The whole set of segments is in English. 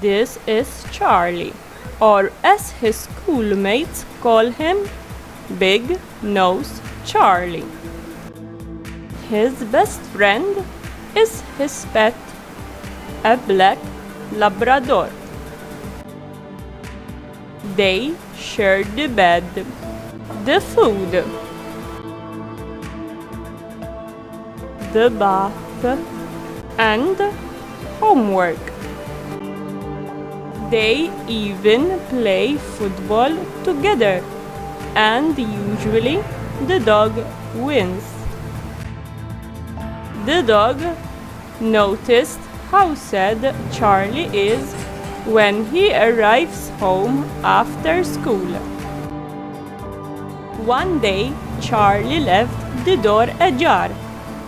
This is Charlie, or as his schoolmates call him, Big Nose Charlie. His best friend is his pet, a black Labrador. They share the bed, the food, the bath, and homework. They even play football together, and usually the dog wins. The dog noticed how sad Charlie is when he arrives home after school. One day, Charlie left the door ajar,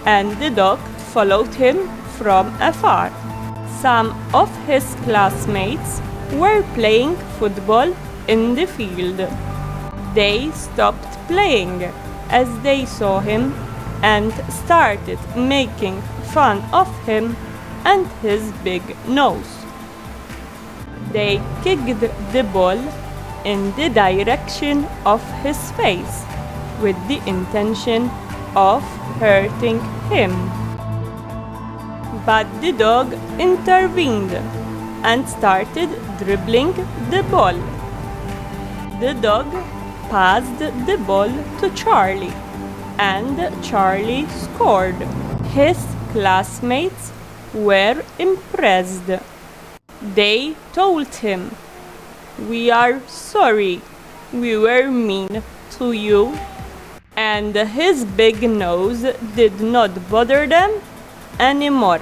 and the dog followed him from afar. Some of his classmates were playing football in the field. They stopped playing as they saw him and started making fun of him and his big nose. They kicked the ball in the direction of his face with the intention of hurting him. But the dog intervened and started dribbling the ball. The dog passed the ball to Charlie, and Charlie scored. His classmates were impressed. They told him, "We are sorry, we were mean to you," and his big nose did not bother them anymore.